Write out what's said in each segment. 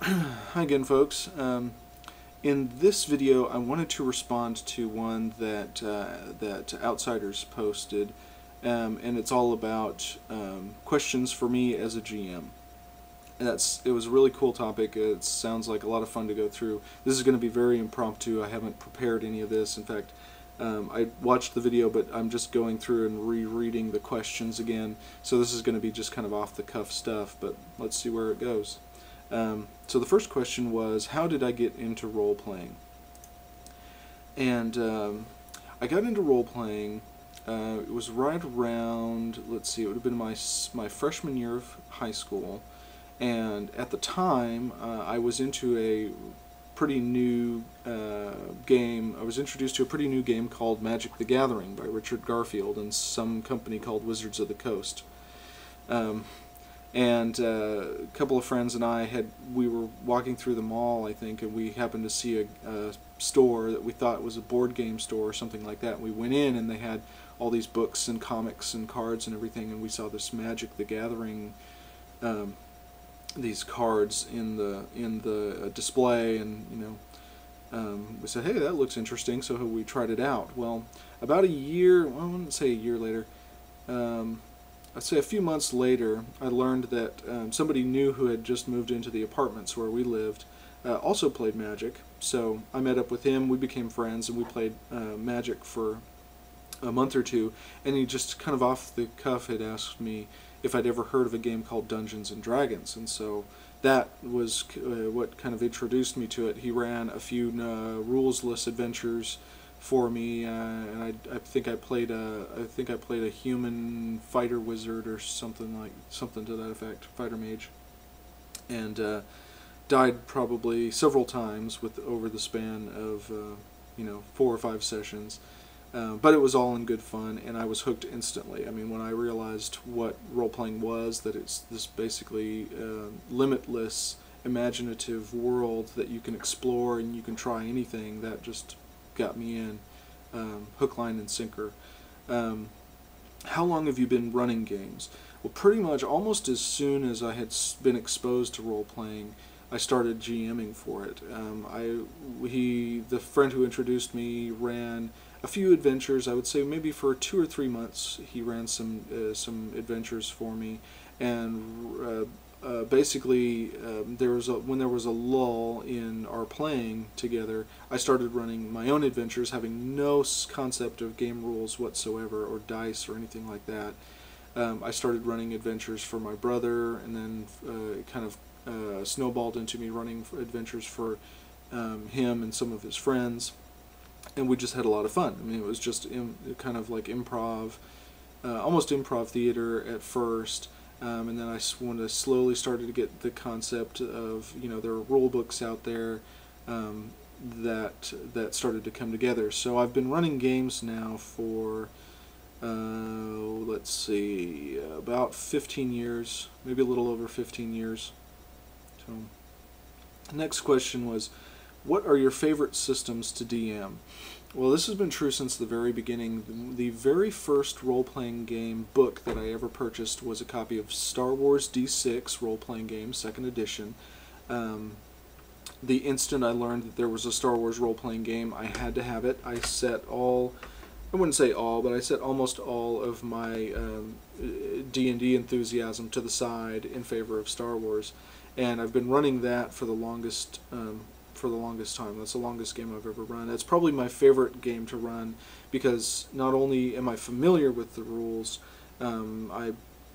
Hi again, folks. In this video, I wanted to respond to one that Outsiders posted, and it's all about questions for me as a GM. And it was a really cool topic. It sounds like a lot of fun to go through. This is going to be very impromptu. I haven't prepared any of this. In fact, I watched the video, but I'm just going through and rereading the questions again. So this is going to be just kind of off-the-cuff stuff, but let's see where it goes. So the first question was, how did I get into role-playing? And I got into role-playing, it was right around, let's see, it would have been my freshman year of high school, and at the time I was into a pretty new game. I was introduced to a pretty new game called Magic the Gathering by Richard Garfield and some company called Wizards of the Coast. And a couple of friends and we were walking through the mall, I think, and we happened to see a store that we thought was a board game store or something like that. And we went in, and they had all these books and comics and cards and everything, and we saw this Magic the Gathering, these cards in the display, and we said, hey, that looks interesting, so we tried it out. Well, about a year, well, I wouldn't say a year later, I'd say a few months later, I learned that somebody new who had just moved into the apartments where we lived also played Magic. So I met up with him, we became friends, and we played Magic for a month or two, and he just kind of off the cuff had asked me if I'd ever heard of a game called Dungeons and Dragons, and so that was what kind of introduced me to it. He ran a few rules-less adventures for me, and I think I played a human fighter wizard or something to that effect, fighter mage, and died probably several times over the span of 4 or 5 sessions. But it was all in good fun, and I was hooked instantly. I mean, when I realized what role-playing was, that it's this basically limitless, imaginative world that you can explore and you can try anything, that just got me in, hook, line, and sinker. How long have you been running games? Well, pretty much almost as soon as I had been exposed to role-playing, I started GMing for it. The friend who introduced me ran a few adventures. I would say maybe for 2 or 3 months he ran some adventures for me, and basically when there was a lull in our playing together, I started running my own adventures, having no concept of game rules whatsoever or dice or anything like that. I started running adventures for my brother, and then it kind of snowballed into me running adventures for him and some of his friends, and we just had a lot of fun. I mean, it was just kind of like improv, almost improv theater at first. And then when I slowly started to get the concept of, there are rule books out there that started to come together. So I've been running games now for, let's see, about 15 years, maybe a little over 15 years. So the next question was, what are your favorite systems to DM? Well, this has been true since the very beginning. The very first role-playing game book that I ever purchased was a copy of Star Wars D6 role-playing game, 2nd edition. The instant I learned that there was a Star Wars role-playing game, I had to have it. I set I wouldn't say all, but I set almost all of my D&D enthusiasm to the side in favor of Star Wars. And I've been running that for the longest time. That's the longest game I've ever run. It's probably my favorite game to run because not only am I familiar with the rules,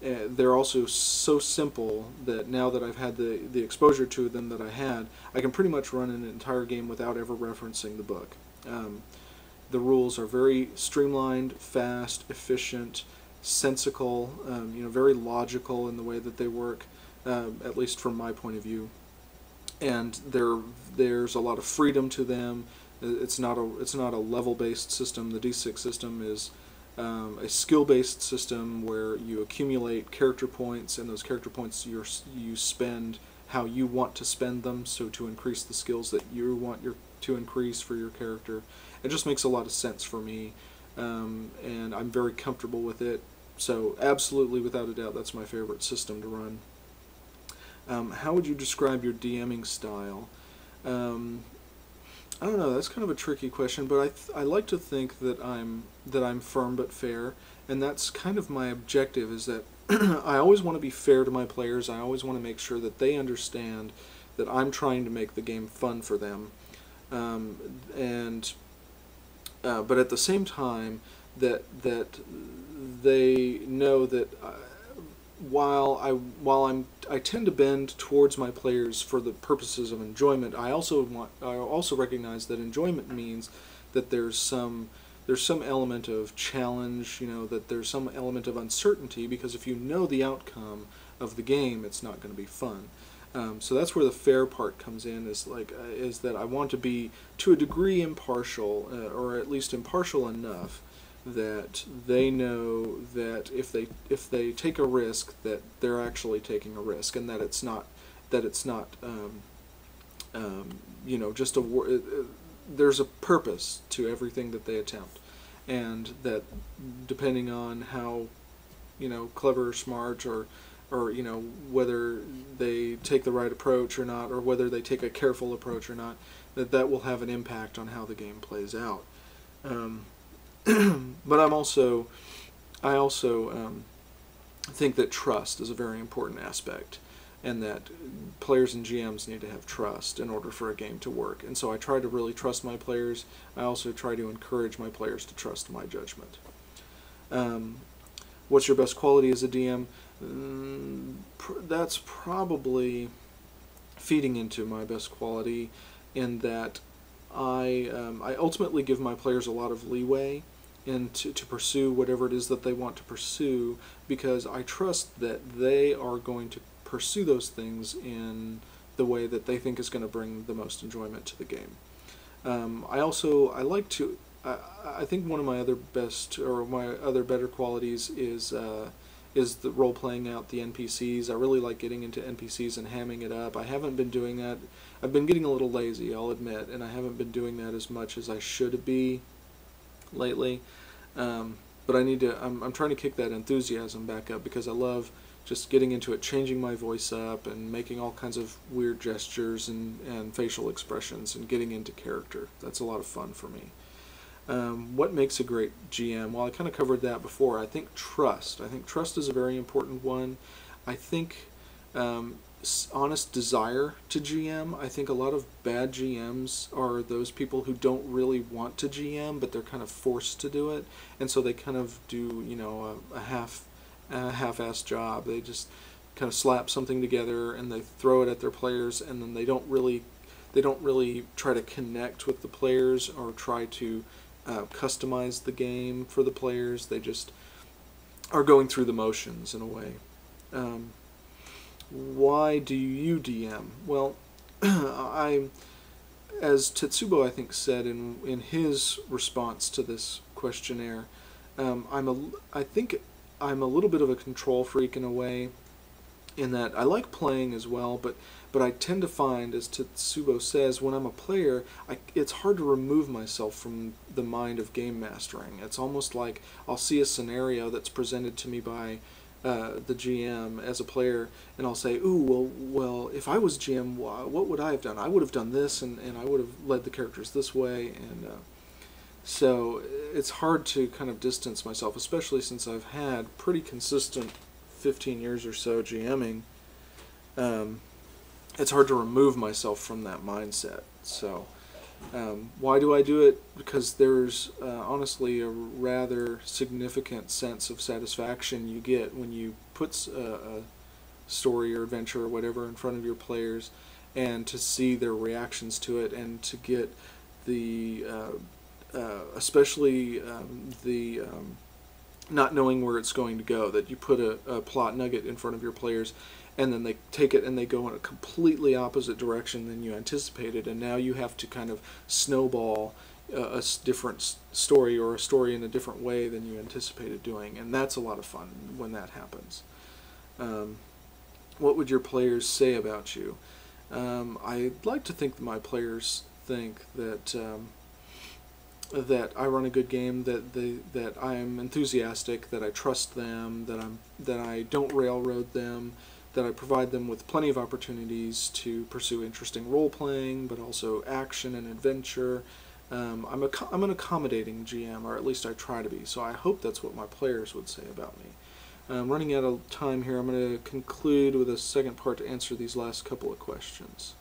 they're also so simple that now that I've had the exposure to them that I can pretty much run an entire game without ever referencing the book. The rules are very streamlined, fast, efficient, sensical, very logical in the way that they work, at least from my point of view. And there's a lot of freedom to them. It's not a level-based system. The D6 system is a skill-based system where you accumulate character points, and those character points you spend how you want to spend them, so to increase the skills that you want to increase for your character. It just makes a lot of sense for me, and I'm very comfortable with it. So absolutely, without a doubt, that's my favorite system to run. How would you describe your DMing style? I don't know. That's kind of a tricky question, but I like to think that I'm firm but fair, and that's kind of my objective. Is that I always want to be fair to my players. I always want to make sure that they understand that I'm trying to make the game fun for them, but at the same time that they know that while I tend to bend towards my players for the purposes of enjoyment, I also recognize that enjoyment means that there's some element of challenge, that there's some element of uncertainty, because if you know the outcome of the game, it's not going to be fun. So that's where the fair part comes in, is that I want to be to a degree impartial, or at least impartial enough that they know that if they take a risk, that they're actually taking a risk, and that it's not just there's a purpose to everything that they attempt, and that depending on how clever or smart, or whether they take the right approach or not, or whether they take a careful approach or not, that will have an impact on how the game plays out. But I also think that trust is a very important aspect, and that players and GMs need to have trust in order for a game to work. And so I try to really trust my players. I also try to encourage my players to trust my judgment. What's your best quality as a DM? That's probably feeding into my best quality, in that I ultimately give my players a lot of leeway to pursue whatever it is that they want to pursue, because I trust that they are going to pursue those things in the way that they think is going to bring the most enjoyment to the game. I think one of my other better qualities is the role playing out the NPCs. I really like getting into NPCs and hamming it up. I haven't been doing that. I've been getting a little lazy, I'll admit, and I haven't been doing that as much as I should be lately. But I need to. I'm trying to kick that enthusiasm back up, because I love just getting into it, changing my voice up, and making all kinds of weird gestures and facial expressions, and getting into character. That's a lot of fun for me. What makes a great GM? Well, I kind of covered that before. I think trust. I think trust is a very important one. I think honest desire to GM. I think a lot of bad GMs are those people who don't really want to GM, but they're kind of forced to do it, and so they kind of do a half-assed job. They just kind of slap something together and they throw it at their players, and then they don't really try to connect with the players or try to customize the game for the players. They just are going through the motions in a way. Why do you DM? Well, as Tetsubo I think said in his response to this questionnaire, I think I'm a little bit of a control freak in a way, in that I like playing as well, but I tend to find, as Tetsubo says, when I'm a player, it's hard to remove myself from the mind of game mastering. It's almost like I'll see a scenario that's presented to me by the GM as a player, and I'll say, ooh, well, if I was GM, what would I have done? I would have done this, and I would have led the characters this way, and so it's hard to kind of distance myself, especially since I've had pretty consistent 15 years or so GMing. It's hard to remove myself from that mindset. So why do I do it? Because there's honestly a rather significant sense of satisfaction you get when you put a story or adventure or whatever in front of your players, and to see their reactions to it, and to get the especially the not knowing where it's going to go, that you put a plot nugget in front of your players, and then they take it and they go in a completely opposite direction than you anticipated, and now you have to kind of snowball a different story, or a story in a different way than you anticipated doing, and that's a lot of fun when that happens. What would your players say about you? I'd like to think that my players think that that I run a good game, that I am enthusiastic, that I trust them, that I don't railroad them, that I provide them with plenty of opportunities to pursue interesting role-playing, but also action and adventure. I'm an accommodating GM, or at least I try to be, so I hope that's what my players would say about me. Running out of time here, I'm going to conclude with a second part to answer these last couple of questions.